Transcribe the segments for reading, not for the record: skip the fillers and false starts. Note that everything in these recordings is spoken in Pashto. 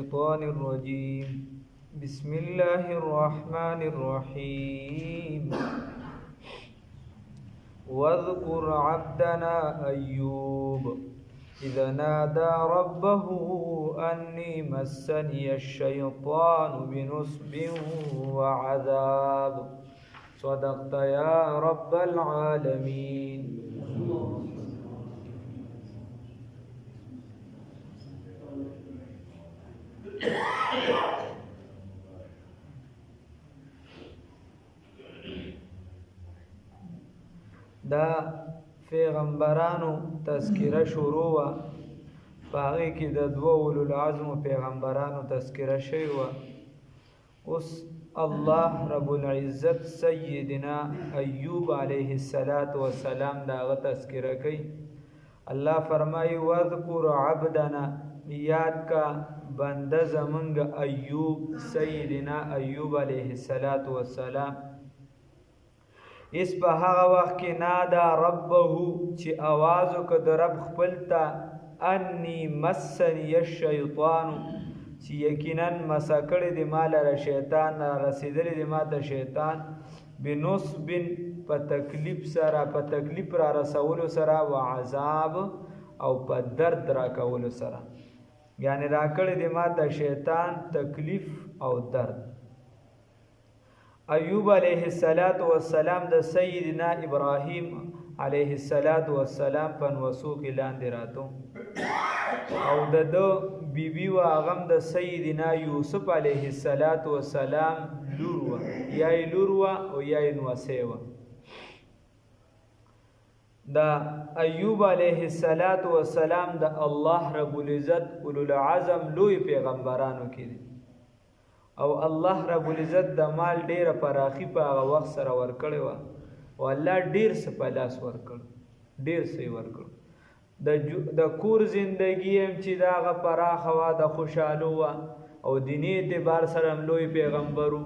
الشيطان الرجيم بسم الله الرحمن الرحيم واذكر عبدنا أيوب إذا نادى ربه أني مسني الشيطان بنصب وعذاب صدقت يا رب العالمين. دا پیغمبرانو تذکره شروع وا پاغی کې د دوه اولو العزم پیغمبرانو تذکره شوی وا. اوس الله رب العزت سیدنا ایوب علیه السلام داغه تذکره کوي. الله فرمایي واذکر عبدنا، یاد کا بنده زمونږ ایوب سیدنا ایوب علیه السلام. اس په هغه وخت کې نادا ربه چې आवाज وکړ د رب خپل ته انی مسنی الشیطان چې یقینا مسکړې د مال را شیطان رسیدلې د ماته شیطان بنصب په تکلیف سره په تکلیف را رسولو سره و عذاب او په درد را کولو سره، یعنی را کړې د ماته شیطان تکلیف او درد. ایوب علیه السلام د سیدنا ابراهیم علیه السلام په نوسو کې لاندې راتو او د بیبي و هغه د سیدنا یوسف علیه السلام لور و یا او یا نوسه و. دا ایوب علیه السلام د الله رب العزت اولو العزم لوی پیغمبرانو کې دی او الله رب العزت د مال ډیره پراخي په هغه وخت سره ورکړی و او الله ډیر څه په لاس ورکړ، ډیر څه ورکړ. د کور زندگی هم چې دا هغه پراخه وه، د خوشحالو وه او دیني اعتبار سره هم لوی پیغمبرو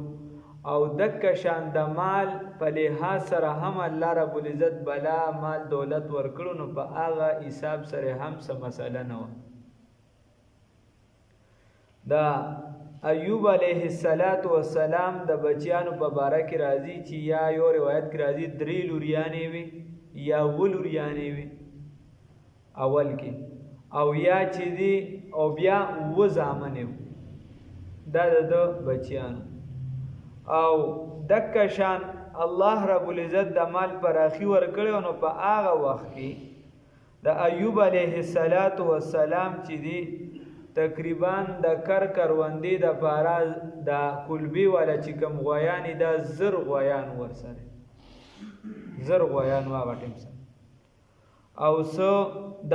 او دکه شان د مال په لحاظ سره هم الله رب العزت بلا مال دولت ورکړو، نو په هغه حساب سره هم څه مسله نه وه. دا ایوب علیه السلام د بچیانو په باره کې راځي چې یا یو روایت کې راځي 3 لوریانې وي یا 2 لوریانې وي اول کې، او یا چې دی او بیا 2 زامنې وي، دا د بچیانو. او دکه شان الله رب العزت د مال پراخي ورکړی، نو په هغه وخت کې د ایوب علیه السلام چې دی تقریبا د کروندې د پاره د کلبي والا چې کوم غویانې دا 1000 غویان ورسره 1000 غویان هغه ټیم سره او سو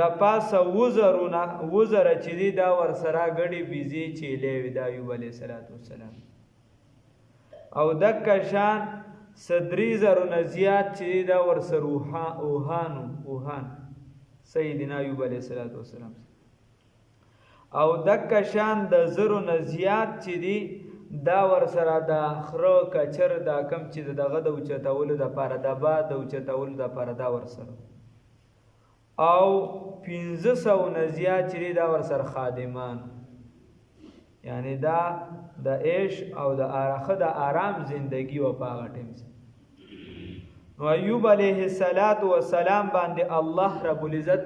د پاسه وزره چې دی دا ورسره غړي بيزي چيلې وي د ایوب علیه السلام او دکه شان صدری زرونه زیات چې دا ورسره اوهان سیدنا ایوب علیه السلام او دکه شان د زرو نه زیات چې دی دا ورسره د خره کچر دا کم چې دغه د اوچتولو دپاره د باد د اوچتولو دپاره دا ورسره او 1500 نه زیات چې دی دا ورسره خادمان، یعنی دا د عیش او د آرام زندگی و په هغه ټیم سره. نو ایوب علیه السلام باندې الله رب العزت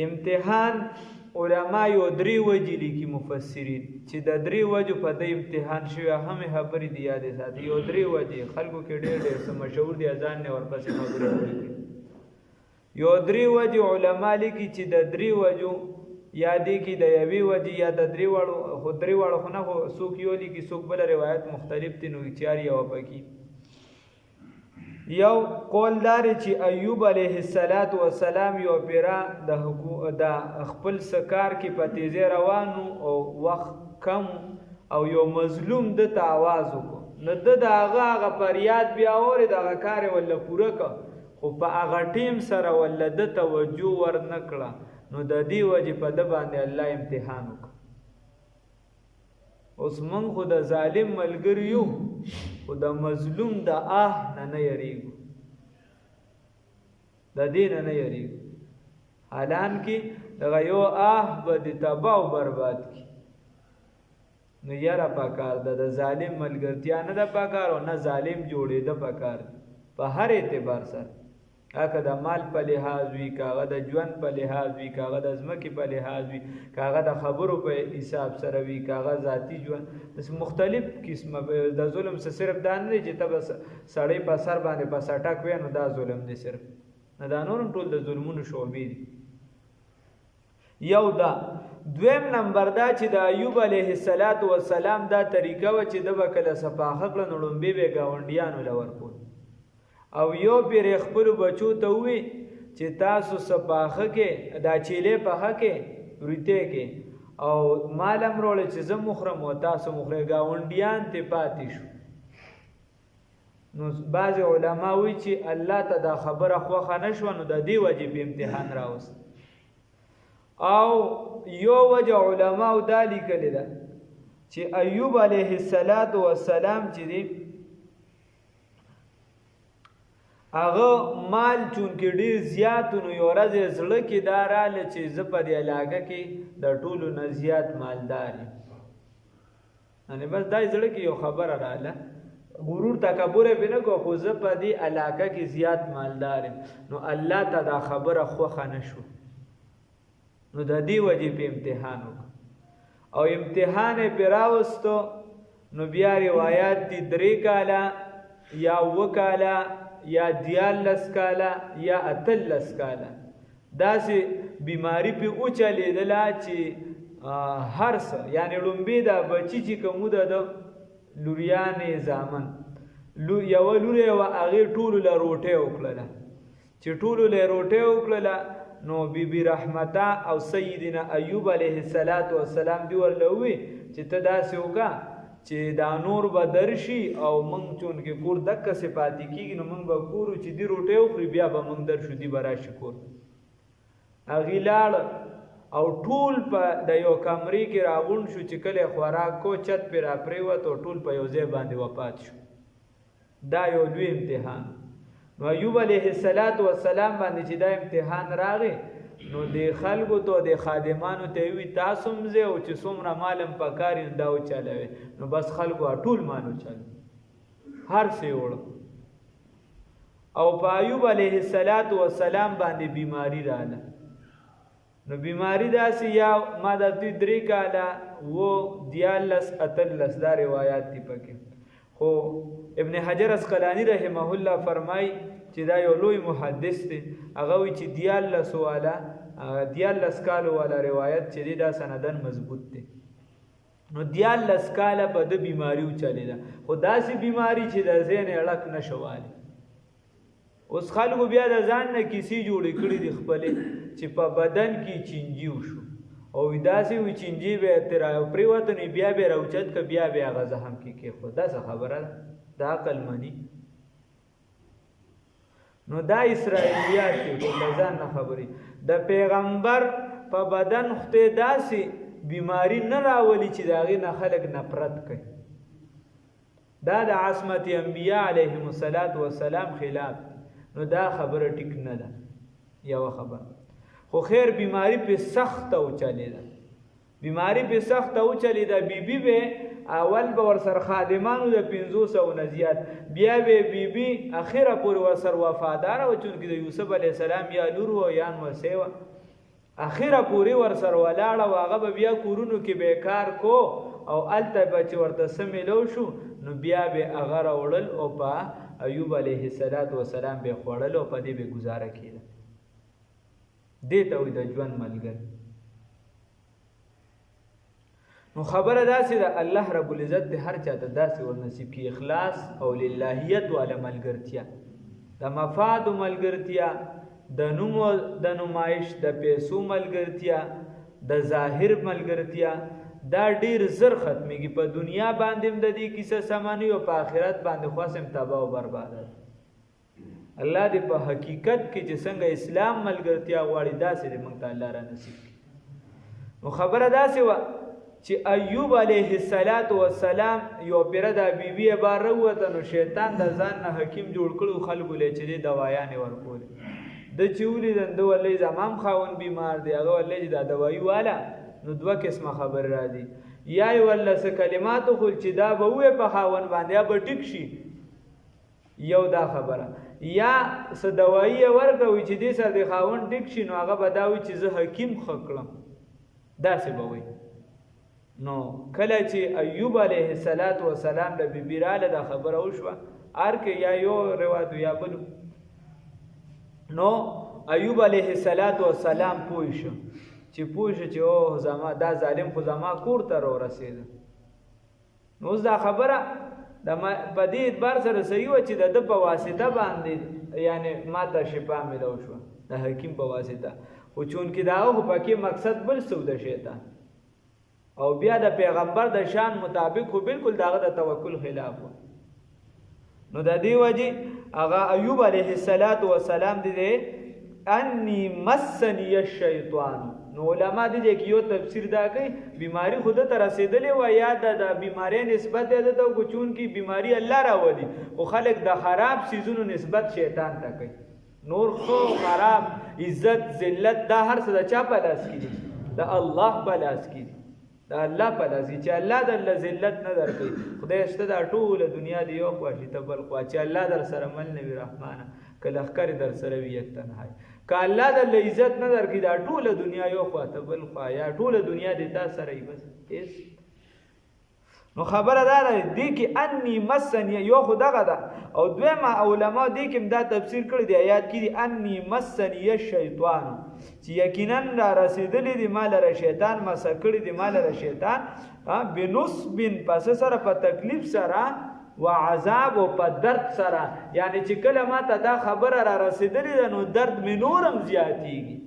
امتحان علما یو 3 وجې لیکي مفسرین چې د 3 وجو په د امتحان شوی هم خبرې دی یادې ساتي. یو 3 وجې خلکو کې ډېر څه مشهور دي، اذان نه ورپسې خبرې کوي. یو 3 وجې علما لیکي چې د 3 وجو یادې کې د یوې وجې یا د 3 واړو خو نه خو څوک یو لیکي څوک بل روایت مختلف دي، نو 4 یو پکې. یو قول دار چې ایوب علیه السلام یو پیرا د خپل سکار کې په تیزی روانو او وخت کم او یو مظلوم د آواز وکړو، نو د هغه فریاد بیا اوري دغه کار ولا پوره کا، خو په هغه ټیم سره ولا د توجه ور نکړه، نو د دې وجې په د باندې الله امتحان وکړ. اوس مونږ خو د ظالم ملګری یو، خو د مظلوم د نه یریږو، د دې نه یریږو. حالان کې دغه یو به د تباہ او برباد کی. نو یاره پکار ده د ظالم ملګرتیا نه ده پکار او نه ظالم جوړېده پکار په هر اعتبار سره، که د مال په لحاظ وي، که هغه د ژوند په لحاظ وي، که هغه د ځمکې په لحاظ وي، که هغه د خبرو په حساب سره وي، که هغه ذاتي ژوند، داسې مختلف قسمه د ظلم څه صرف دا نه دی چې ته به سړی په سر باندې په سټک وی نو دا ظلم دی صرف نه، دا نور هم ټول د ظلمونو شعبې دي. یو دا. دویم نمبر دا چې د ایوب علیه السلام دا طریقه و چې د به کله سپاخه کړه نو لومبې به ګاونډیانو له ورکول، او یو پیر خپلو بچو ته ووی چې تاسو سپاخه کې دا چیلې پخه کې رویتې کې او مال هم روړی چې زه مخرم او تاسو مخرئ، ګاونډیان ته پاتې شو. نو بعضې علما وایي چې الله ته دا خبره خوښه نه شوه نو د دې وجې په امتحان راوست. او یو وجه علماو دا لیکلې ده چې ایوب علیه السلام چې دی هغه مال چونکې ډېر زیات نو یو ورځ یې زړه کې دا راغله چې زه په دې علاقه کې د ټولو نه زیات مالدار یم. یعنې بس دا زړه کې یو خبره راغله، غرور تکبر یې نه کو، خو زه په دې علاقه کې زیات مالدار یم. نو الله ته دا خبره خوښه نه شو نو د دې وجې په امتحان وکړه او امتحان یې پرې راوستو. نو بیا روایات دي 3 کاله یا 7 کاله یا 14 کاله یا 18 کاله داسې بیماری پې وچلېدله چې هر څه یعنې لومبې دا بچي چې کومو د لوریانې زامن یوه لور یې وه هغې ټولو له روټۍ وکړله. چې ټولو له روټۍ وکړله نو بی رحمته او سیدنا ایوب علیه السلام دی ورله ووی چې ته داسې وکړه چې دا نور به درشي او موږ چونکې کور دقسې پاتې کېږي نو موږ به کورو چې دی روټۍ وخوري بیا به موږ درشو دی به راشي کور. هغې لاړه او ټول په د یو کمرې کې راغونډ شو چې کله خوراک کو چت پې راپرېوت او ټول په یو ځای باندې وفات شو. دا یو لوی امتحان. نو ایوب علیه السلام باندې چې دا امتحان راغی نو د خلکو ته د خادمانو ته وی تاسو هم ځئ او چې څومره مال هم پکار وي دا وچلوئ. نو بس خلکو ټول مال وچلو هر څه یې وړه. او په ایوب علیه السلام باندې بیماری راغله. نو بیماری داسې یا ما درته 3 کاله 14 18 دا روایات دي پکې. خو ابن حجر اسقلانی رحمه الله فرمای چې دا یو لوی محدث دی، هغه وی چې 14 کالو والا روایت چې دی دا سندن مضبوط دی. نو 14 کاله په د بیماری وچلېده، خو داسې بیماری چې د ذهن اړک نه شوالی. اوس خلکو بیا د ځان نه کیسې جوړې کړي دي خپلې چې په بدن کې چینجي وشو او داسې وي چینجي به تر پرېوته نو بیا به راوچت که بیا به هغه زخم کې کېښود. دا څه خبره ده؟ دا عقل مني؟ نو دا اسرائیلیات دي، ټول د ځان نه خبرې. د پیغمبر په بدن خدای داسې بیماری نه راولي چې د هغې نه خلک نفرت کوي. دا د عصمت انبیاء علیهم السلام خلاف. نو دا خبره ټیک نه ده. یوه خبره خو خیر بیماری په سخته وچلېده. بیماری په سخته وچلېده. بیبي به اول به ورسره خادمانو د 500 نه زیات، بیا به بیبي اخره پورې ورسره وفاداره وه چونکې د یوسف علیه السلام یا لور وه یا نمسۍ وه. اخره پورې ورسره ولاړه وه. هغه به بیا کورونو کې بیکار کو او هلته به چې ورته څه میلو شو نو بیا به هغه راوړل او په ایوب علیه السلام به خوړل او په دې به ګزاره کېده. دې ته وایي د ژوند ملګری. نو خبره داسې ده الله رب العزت د هر چاته داسې ورنصیب کړي اخلاص او للهیت والا ملګرتیا، د مفاد ملګرتیا، د نوم د نمایش د پیسو ملګرتیا، د ظاهر ملګرتیا. دا ډیر زر ختمیږي. په دنیا باندې هم د دې کیسه سمانی او په آخرت باندې خاصم تباہ او برباد. الله دې په حقیقت کې چې څنګه اسلام ملګرتیا غواړي داسې دې موږ ته الله را نصیب کړي. نو خبره داسې وه چې ایوب علیه السلام یو پیره د بیبي یې بار راووته نو شیطان د ځان نه حکیم جوړ کړو خلکو له چې دې دوایانې ورکولې. د چې ولیدن د ولې زمام خاون بیمار دی هغه ولې چې دا دوایي والا نو دوه قسمه خبر را دي یا یې ولله څه کلماتو خل چې دا به ووایې په خاون باندې یا به ټیک شي یو دا خبره یا څه دوایي یې ورکوي چې دې سره د خاون ټیک شي نو هغه به دا وایي چې زه حکیم ښه کړم داسې به وایي نو کله چې ایوب علیه السلام د بیبي راله دا خبره وشوه هر کې یا یو روایت یا بل نو ایوب علیه السلام پوه شو چې پوه شو چې او زما دا ظالم خو زما کور ته رسېده نو اوس دا خبره په دې اعتبار سره صحیح وه چې د ده په واسطه باندې یعنی ما ته شفا میلو شوه د حکیم په واسطه خو چونکې د هغه خو پکې مقصد بل څه د شیطان او بیا د پیغمبر د شان مطابق خو بالکل د هغه د توکل خلاف و نو د دې وجې هغه ایوب علیه السلام دی انی مسنی الشیطان نو علما دي چې یو تفسیر دا کوي بیماری خود ته رسیدلې و یا د بیماری نسبت ده ته کوچون کی بیماری الله راولي او خلق د خراب سيزونو نسبت شیطان ته کوي نور خو خراب عزت ذلت دا هر څه د چا په لاس کې دي د الله په لاس کې دي د الله په لاس کې چې الله د ذلت نه درکړي خدای شته د ټول دنیا دی یو خواشي ته بل خوا چې الله در سره مل نبی رحمانه کله خکر در سره وي یک تنهاي که الله د عزت نه درکړي دا ټول دنیا یو خوا ته بل خوا یا ټول دنیا د تا سره بس هیڅ نو خبره دا ده دی کې انی مسن یو خدغه ده او دویمه علما دی کې دا تفسیر کړی دی آیات کې دی انی مسن الشیطان چې یقینا را رسیدلې دی مال را شیطان مسکړی دی مال را شیطان بنصب پس سره په تکلیف سره و عذاب او په درد سره یعنی چې کله ما ته دا خبره را رسیدلې ده نو درد می نورم زیاتیږي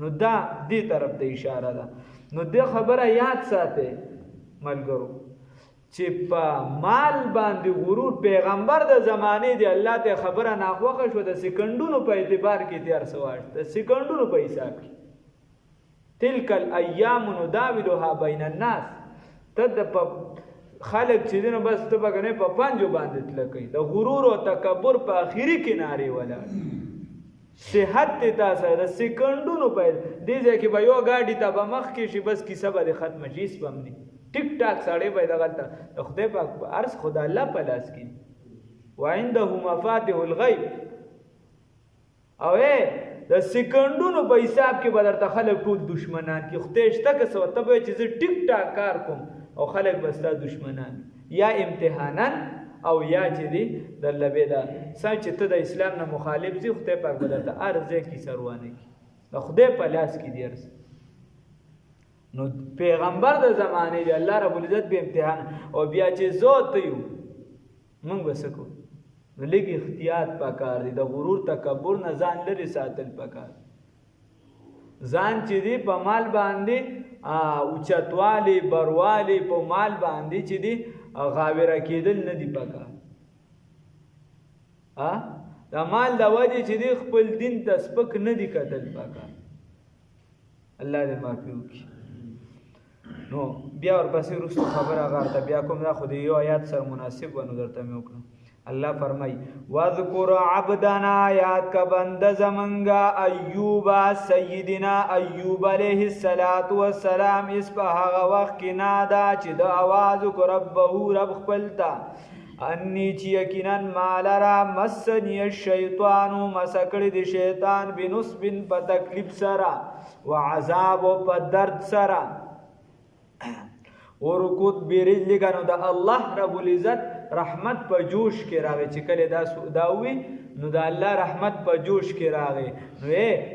نو دا دې طرف ته اشاره ده نو دې خبره یاد ساته ملګرو چې په مال باندې غرور پیغمبر د زمانه دی الله ته خبره ناخوخه شو د سکندونو په اعتبار کې تیار سواش د سکندونو په حساب کې تلک الایام نداولها بین الناس تد خلق چې دینو بس ته بګنه په پنجو باندې تلکې د غرور او تکبر په اخیری کناري ولاړ صحت ته تاسو د سکندونو په دې ځکه به یو گاډي ته به مخ کې شي بس کیسه به ختم شي سپم دي ټیک ټاک ساړې به دغلته خدای پاک ارس خدای الله په لاس کې وعنده مفاتيح الغيب او د سکندونو په حساب کې به درته خلک ټول دشمنان کې خدای شته که څه ته به چې ټیک ټاک کار کوم او خلق بستا دشمنان یا امتحانان او یا چې دی د لبه دا سم چې ته د اسلام نه مخالف زی خدای پاک بدلته ارزه کی سروانه کی د خدای په لاس کې دی ارز نو پیغمبر د زمانه دی الله رب العزت به امتحان او بیا چې زوت یو موږ وسکو لګي احتیاط پکار دی د غرور تکبر نه ځان لري ساتل پکار ځان چې دی په مال باندې اوچتوالی بروالی په مال باندې چې دی غاوره کېدل نه دی پکار د مال د وجې چې دی خپل دین ته سپک نه دی کتل پکار الله دې معافي وکړي نو بیا ورپسې وروسته خبره هغه ته بیا کوم دا خو د یو آیات سره مناسب ونو درته مې وکړم اللہ فرمائی وَذْكُرْ عَبْدَنَا یاد کا بند زمنگا ایوبا سیدنا ایوب علیہ السلام اس پا حغا وقت کی نادا چی دا آوازو کو ربہو رب خپلتا انی چی یقیناً مالرا مسنی الشیطانو مسکڑی دی شیطان بنصب پا تکلیف سرا وعذاب پا درد سرا ورکوت بیرج لگانو دا اللہ رب العزت رحمت په جوش کې راغی چې کله دا وی نو دا الله رحمت په جوش کې راغی نو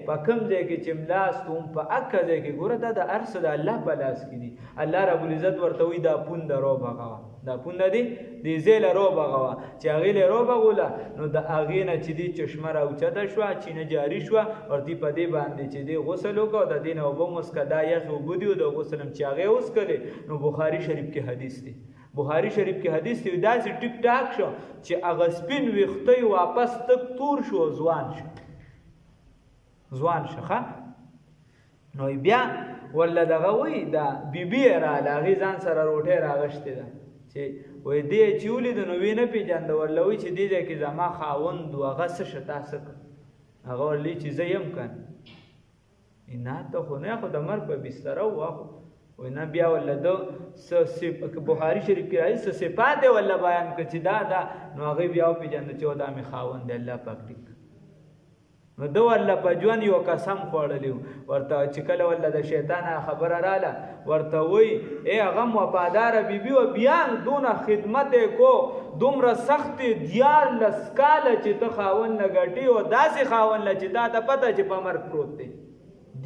په کوم ځای کې چې ملاس کوم په اکه ځای کې ګوره دا د ارس د الله په لاس کې دي الله رب العزت ورته وی دا پوند رو بغوا دا پوند دی د زیل رو بغوا چې هغه له رو بغولا نو د هغه نه چې دی چشمه راوچته شو چې نه جاری شو ورته په دې باندې چې دی غسل وکړه د دین او به مسکدا یخ وبدیو د غسلم چې هغه اوس کړي نو بخاری شریف کې حدیث دی بخاری شریف کې حدیث دی داسې ټیک ټاک شو چې هغه سپین ویختې واپس تک تور شو ځوان شو نو بیا ولا دغه وی دا بیبي را لاغي ځان سره روټه راغشته ده چې وای دې چې ولید نو وینه پیژاند ورلوي چې دې کې زما خاوند هغه څه شتا سک هغه ورلی چې زیم کن نه ته خو نه خو د مرګ په بستر واخو وینا بیا ولده بخاری شریف کې راځي صفات ولا بیان کړي چې دا نو هغه بیا پیژاند چې دا می خاوند الله پاک ټیک نو دو الله په ژوند یو قسم خوړلی ورته چې کله ول د شیطان خبره رااله ورته وای ای هغه وفادار بیبي او بیا دونه خدمت کو دومره سخت دیار لسکاله چې ته خاون نګټي او داسې خاون ل چې دا ته پته چې په مرګ پروت دی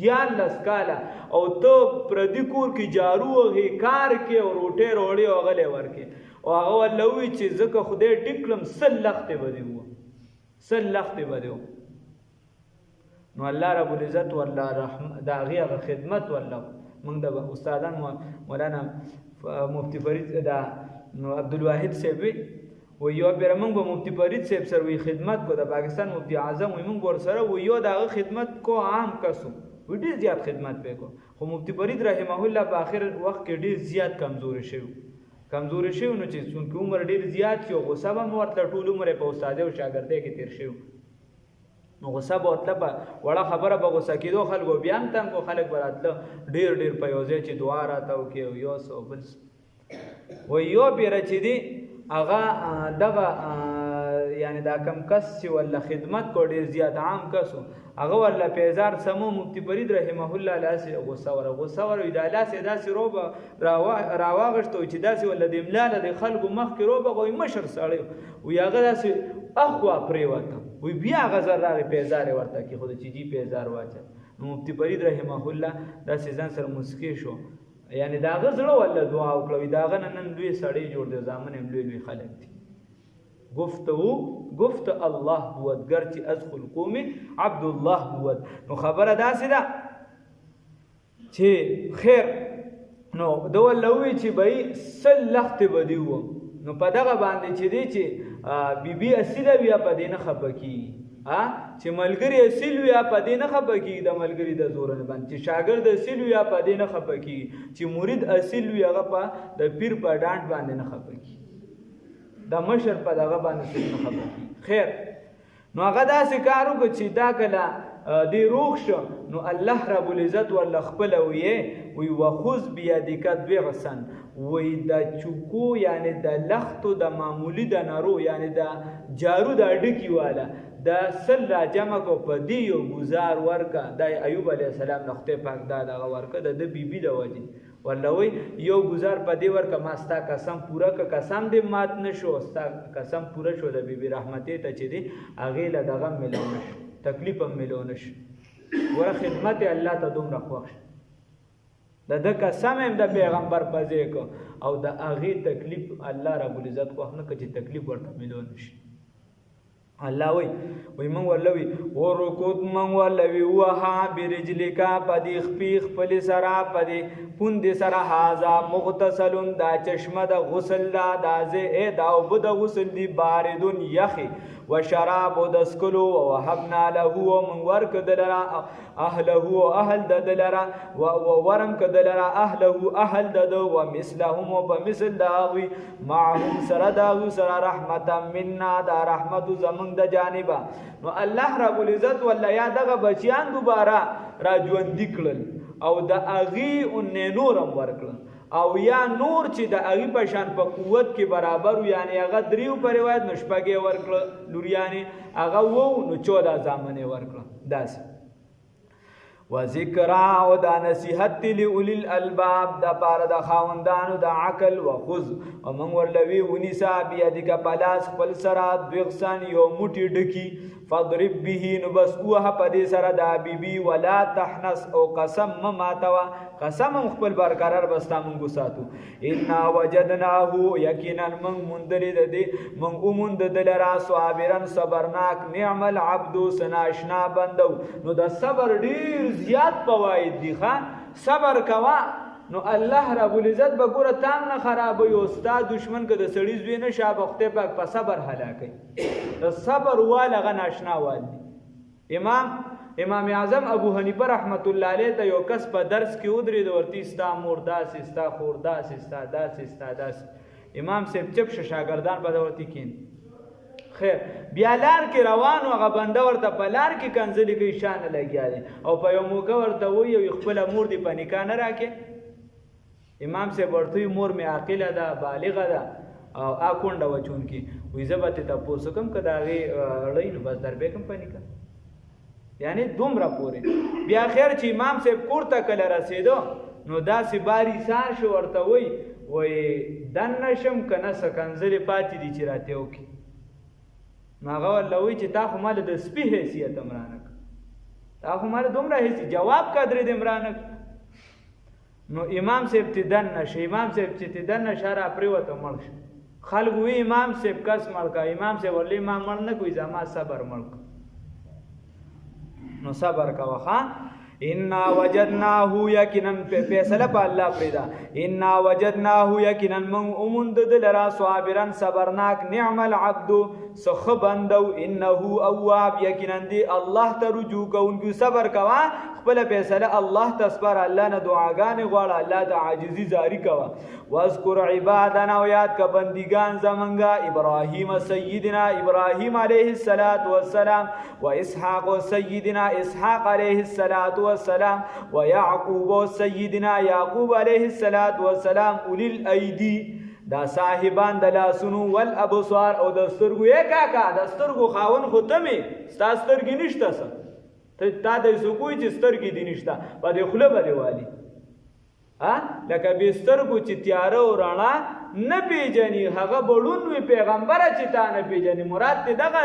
دیار لسکاله او ته پردي کور کې جارو او کار کې او روټه روړي او غلې ورکې او هغه ولوي چې زکه خدای ټیکلم سل لخت بدی وو سل لخت بدی نو الله رب العزت والله رحم دا غیغه خدمت والله موږ د استادان مولانا مفتی فرید دا نو عبدالواحد صاحب و یو بیر موږ به مفتی فرید صاحب سره وی خدمت کو د پاکستان مفتی اعظم وی موږ ور سره و یو دا خدمت کو عام کسو و ډیر زیات خدمت به کو خو مفتی فرید رحمه الله په اخر وخت کې ډیر زیات کمزور شو نو چې څونکه عمر ډیر زیات شو غصه به ورته ټول عمر په استاد او شاګردۍ کې تیر شو نو غصه به مطلب وړه خبره به غصه کېدو خلکو بیا هم تنګو خلک به راتله ډېر په یو ځای چې دعا راته وکړي یو څه بل و یو پیره چې دی هغه دغه یعنی دا کم کس چې ولا خدمت کو ډېر زیات عام کسو هغه ولا پیزار سمو مفتی فرید رحمه الله لاسه غصه ور دا لاسه داسې روبه راواغشتو چې داسې ولا د املاله د خلکو مخ کې روبه غوي مشر سړی و یاغه داسې اخوا پریوته وی بیا غزر راغی پیزار ورته کې خود چې جی پیزار واچ نو مفتی فرید رحمه الله دا سيزان سره مسکی شو یعنی دا غزړه ولا دعا وکړو دا غنن لوی سړی جوړ دی ځامن لوی خلک دي گفت الله بود گرچه از خلقوم عبد الله بود نو خبره داسې ده چې خیر نو دول لوی چې به سل لخت بدیو نو په دغه باندې چې دی چې بیبي اصله بیا په دینه خپکی چې ملګری اصل ویا په دینه خپکی د ملګری د زور نه باندې چې شاګرد اصل ویا په دینه خپکی چې مرید اصل ویا هغه په د پیر په ډانټ باندې نه خپکی د مشر په دغه باندې نه خپکی خیر نو هغه داسې کارو چې دا کله دی روغ شو نو الله رب العزت ول خپل وی وخذ بيدک بغسن وی د چوکو یعنی د لختو د معمولی د نارو یعنی د جارو د ډکی والا د سل را جمع کو په دی یو گزار ورکا د ایوب علی السلام نقطه پاک دا دغه ورکا د بیبي د وجه ولوي یو گزار په دی ورکا ماستا قسم پورا ک قسم دې مات نشو استا قسم پورا شو د بیبي رحمتي ته چې دی اغه له دغه ملونه تکلیف هم ملونه شي ور خدمت الله ته دومره خوښ د قسم هم د پیغمبر پځې کو او د اغه تکلیف الله رب العزت خو نه کچې تکلیف ورته ملونه شي الله وی من ولوي ورکوت من ولوي وها برجلکا پدی خپیخ پل سرا پدی پوند سرا هاذا مغتسلون دا چشمه د غسل دا زه دا وبد غسل دی باردون یخي وشراب دسکلو وهبنا له من ورک دلرا اهله اهل دلرا ورم کدلرا اهله اهل دد ومثلهم وبمثل داوي معهم سرداو سر رحمتا منا دا رحمت زمن د جانبا نو الله رب العزت ولا یا دغه بچیان دوباره را ژوند کړل او د اغي ان نورم ورکړل او یا نور چې د اغي په شان په قوت کې برابر یعنی هغه دریو پر روایت نشپګي ورکړل لوريانه هغه وو نو 14 ځامنه ورکړل داس و ذکر او دا نصیحت لاولی الالباب دا پار د خاوندانو د عقل و خذ او من ورلوي ونیسا بيدک پلاس خپل سرا بغسان یو موټی ډکی فضرب به نو بس اوه پدې سره دا بیبي ولا تحنس او قسم ما توا قسم خپل برقرار بستا مونږ ساتو ان وجدناه یقینا من مندل دې من اومند دلرا صابرن صبرناک نعم العبد سناشنا بندو نو د صبر ډیر زیات فواید دي ښا صبر کوا نو الله رب العزت به ګوره تام نه خراب یو استاد دشمن که د سړی زوی نه شابخته پاک په صبر هلاکي د صبر والا غ ناشنا والی امام اعظم ابو حنیفه رحمت الله علیه ته یو کس په درس کې ودرې د ورتی استا مرداس استا خورداس استا داس استا داس امام صاحب چپ شه شاګردان په ورته کین خیر بیا لار کې روانو هغه بنده ورته په لار کې کنځلې کوي شان لګیا دي او په یو موقع ورته وایي یو خپل مور دی په نکاح نه راکې امام صاحب ورته مور مې عاقله ده بالغه ده او اکونډه وچون کې وې زبته تاسو کوم کدا غي اړین نو بس در به کوم په نکاح یعنی دومره پورې بیا خیر چې امام صاحب کور ته کله رسیدو نو داسې باری سار شو ورته وای دن نشم کنه سکنځلې پاتې دي چې راته وکي هغه ولوي چې تا خو مال د سپي حیثیت امرانک تا خو مال دومره حیثیت جواب قدرې د امرانک نو امام صاحب تدن نشه امام صاحب چې تدن نشه را پریوته مړ شو خلق وی امام صاحب کس مړ کا امام صاحب ولې امام مړ نه کوي زما صبر مړ نو صبر کا وخا انا وجدناه یقینا فیصله په الله پریدا انا وجدناه یقینا من امند دلرا صابرا صبرناک نعم العبد سخ بندو انه اواب یقینا دی الله ته رجوع کوونکی صبر کوا خپل فیصله الله تصبر الله نه دعاګانې غواړه الله د عاجزی زاری کوا واذکر عبادنا و یاد کا بندگان زمنګا ابراهیم سیدنا ابراهیم علیه السلام و اسحاق سیدنا اسحاق علیه السلام و یعقوب سیدنا یعقوب علیه السلام اولی الایدی دا صاحبان د لاسونو والابصار او د سترګو یې کاکا د سترګو خاون ختمه ستا سترګې نشته څه تا د سکوې چې سترګې دي نشته په دې خوله باندې والی لکه به سترګو چې تیاره او رڼا نه پیژني هغه بړون وی پیغمبر چې تا نه پیژني مراد دې دغه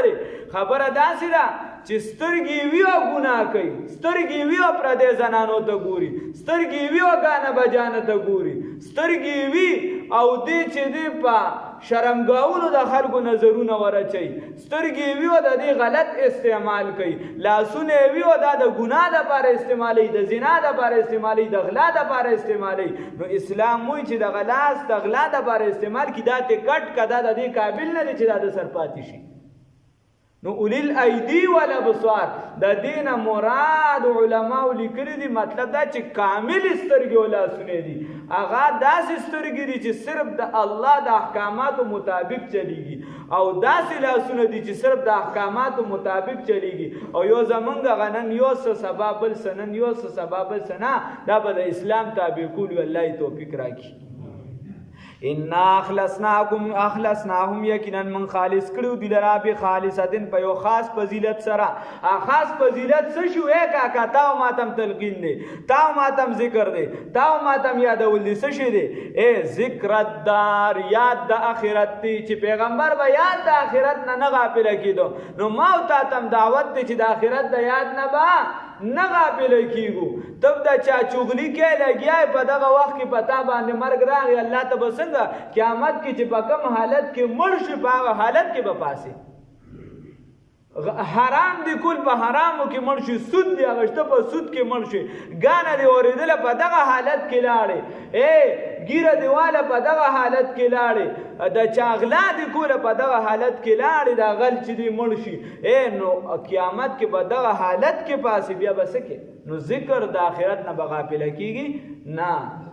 خبره داسې ده چې سترګې وی او ګناه کوي سترګې وی او پردې زنانو ته ګوري سترګې وی او غانه بجانه ته ګوري سترګې وی او دې چې دې په شرمګاونو د خلکو نظرونه ورچي سترګې وی او د دې غلط استعمال کوي لاسونه وی او د ګناه لپاره استعمالي د زنا لپاره استعمالي د غلا لپاره استعمالي نو اسلام موي چې د غلاس د غلا لپاره استعمال کی دا ته کټ کدا د دې قابل نه دي چې د سرپاتی شي نو اولی الایدی والابصار د دینه مراد علماء لیکلي دي مطلب دا چې کامل سترګې ولا سنې دي هغه داسې سترګې دي چې صرف د الله د احکاماتو مطابق چلیږي او داسې لاسونه دي چې صرف د احکاماتو مطابق چلیږي او یو زمونږ غنن یو سبب بل سنن یو سبب بل سنا دا به د اسلام تابع کول الله توفیق راکړي ان اخلصناهم یقینا من خالص کړو دي لرا به خالصتن په یو خاص فضیلت سره خاص فضیلت څه شو کا کا تا ماتم تلقین دي تا ماتم ذکر دي تا ماتم یادول دي څه شي دي اے ذکر الدار یاد د اخرت چې پیغمبر به یاد د اخرت نه غافل کیدو نو ما او تا تم دعوت دي چې د اخرت د یاد نه با نه غافل کیږو تب دا چا چغلی کې لګیا په دغه وخت کې پتا باندې مرګ راغی الله ته بسنګ قیامت کې چې په کوم حالت کې مړ شي په حالت کې به پاسي حرام دی کول په حرامو کې مړ شي سود دی غشته په سود کې مړ شي ګانه دی اوریدل په دغه حالت کې لاړې اے ګیره دیواله په دغه حالت کې لاړې د چاغلا دی کول په دغه حالت کې لاړې دا غل چې دی مړ شي اے نو قیامت کې په دغه حالت کې پاسي بیا بسکه نو ذکر د آخرت نه بغافل کیږي نه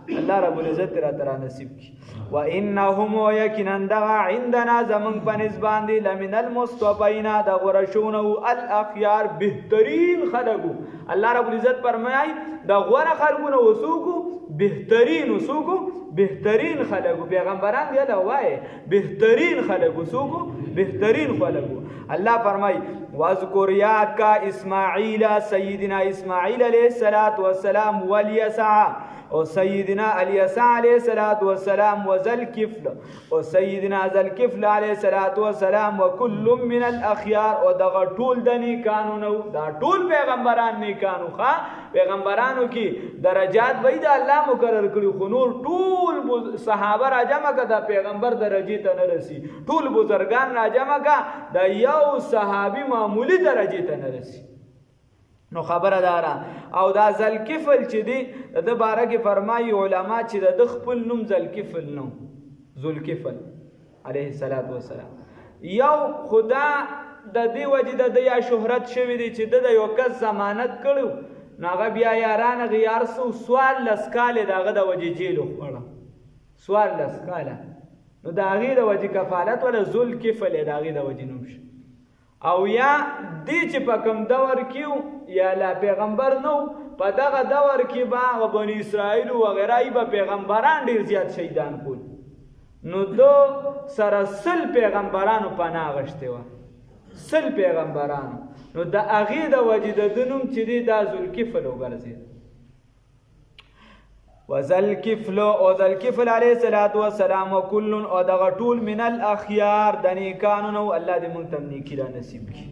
الله رب العزت را ترا نصیب کی و انهم یقینا دغا عندنا زمن پنځ باندې لمن المصطفین د غرشونو الاخيار بهترین خلقو الله رب العزت فرمایي د غره خلقونه وسوکو بهترین وسوکو بهترین خلقو پیغمبران دی له وای بهترین خلقو سوکو بهترین خلقو الله فرمایي واذکر یاد کا اسماعیل سیدنا اسماعیل علیہ السلام والیسع او سیدنا الیسع علیہ السلام وذلکفل او سیدنا ذلکفل علیہ السلام وکل من الاخيار او دغه ټول د نیکانو دا ټول پیغمبران نیکانو ښا پیغمبرانو کې درجات وای دا الله مقرر کړی خو نور ټول صحابه را جمع کړه پیغمبر درجه ته نه رسی ټول بزرگان را جمع کړه د یو صحابي معمولی درجه ته نه رسی نو خبره دارا او دا ذلکفل چې دی د باره کې فرمایي علما چې د خپل نوم ذلکفل نو ذوالکفل علیه السلام یو خدا د دې وجه د یا شهرت شوی دی چې د یو کس ضمانت کړو ناغه بیا یاران غیار سو سوال لسکاله داغه د وجه جیل خوړه سوال لسکاله نو د هغې د وجې کفالت ولا ذوالکفل د هغې د وجې نوم شي. او یا دی چې په کوم دور کې یا لا پیغمبر نو په دغه دور کې به هغه بني اسرائیل وغیره به پیغمبران ډېر زیات شهیدان کول، نو دو سره 100 پیغمبرانو پناه اخیستې وه، 100 پیغمبرانو. نو د هغې د وجې د ده نوم چې دی دا ذوالکفل وګرځېد. وذلکفل او ذلکفل علیه الصلاۃ والسلام وکل او دغه ټول من الاخيار د نیکانو نو الله دې مونږ ته نیکی را نصیب کړي.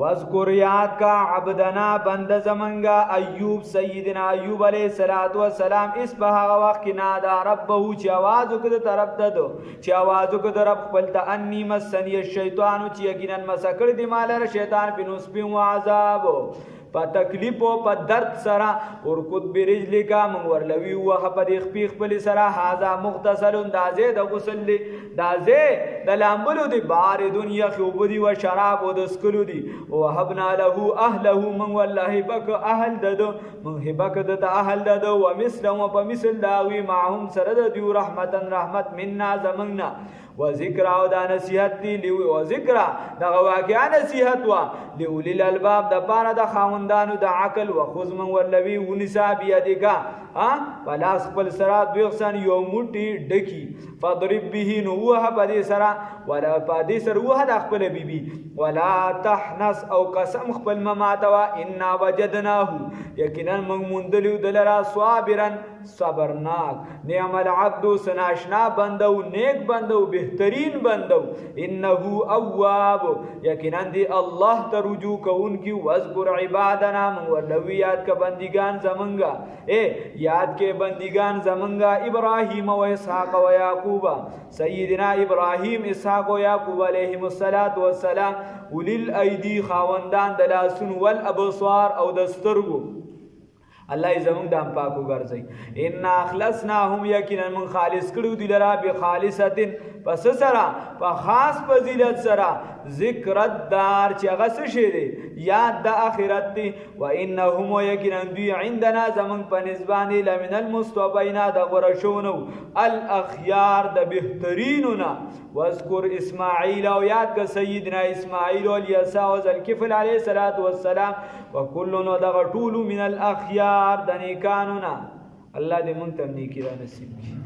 واذکر یاد کا عبدنا بند زمنگا ایوب سیدنا ایوب علیه الصلاۃ والسلام اس په هغه وخت کې نادا ربه چې आवाज وکړ طرف ته دو چې आवाज وکړ رب خپل ته انی مسنی الشیطان چې یقینا مسکړ دی مال شیطان بنوس په عذاب په تکلیف او په درد سره ورکود برجلی کا من ورلوی وه په دې خپې خپل سره هاذا مغتسل اندازې د غسل دی دازې د لامبلو دی بار دنیا خوب دی و شراب او د سکلو دی وهبنا له اهله من والله بک اهل ددو من هبک د اهل ددو ومثل و په مثل داوی معهم سره د دی رحمت منا زمنا و ذکر او دا نصیحت دی و ذکر دا واقعا نصیحت وا لولی الالباب د پاره د خاوندانو د عقل و خذ من ولوی ونسا بیادګه پلاس خپل سره دوی غسن یو موټي ډکی فضرب به نو وه په دې سره ولا په دې سره وه د خپل بیبي ولا تحنس او قسم خپل مماتوا ان وجدناه یقینا من مندلو دلرا صابرا صبرناک نعم العبد سناشنا بندو نیک بندو بهترین بندو انه اواب یقینا دی الله ته رجوع کوونکی واذکر عبادنا من ولویات کا بندگان زمنگا یاد کے بندگان زمنگا ابراہیم و اسحاق و یعقوب سیدنا ابراہیم اسحاق و یعقوب علیہم السلام اولی الایدی خاوندان دلاسن والابصار او دسترگو الله زمون دام پاکو ګرځي ان اخلصناهم یقینا من خالص کړو دی لرا به خالصتن پس سرا په خاص فضیلت سرا ذکر الدار چې هغه څه شی دی یاد د اخرت دی و انهم یقینا دی عندنا زمون په نسبانه لمن المستوبین د غرشونو الاخيار د بهتریننا واذكر اسماعیل او یاد ک سیدنا اسماعیل او الیسا او ذلکفل علیه الصلاۃ والسلام وکلنا دغ طول من الاخيار د نیکانونا الله دې مونږ ته نیکی را نصیب کړي.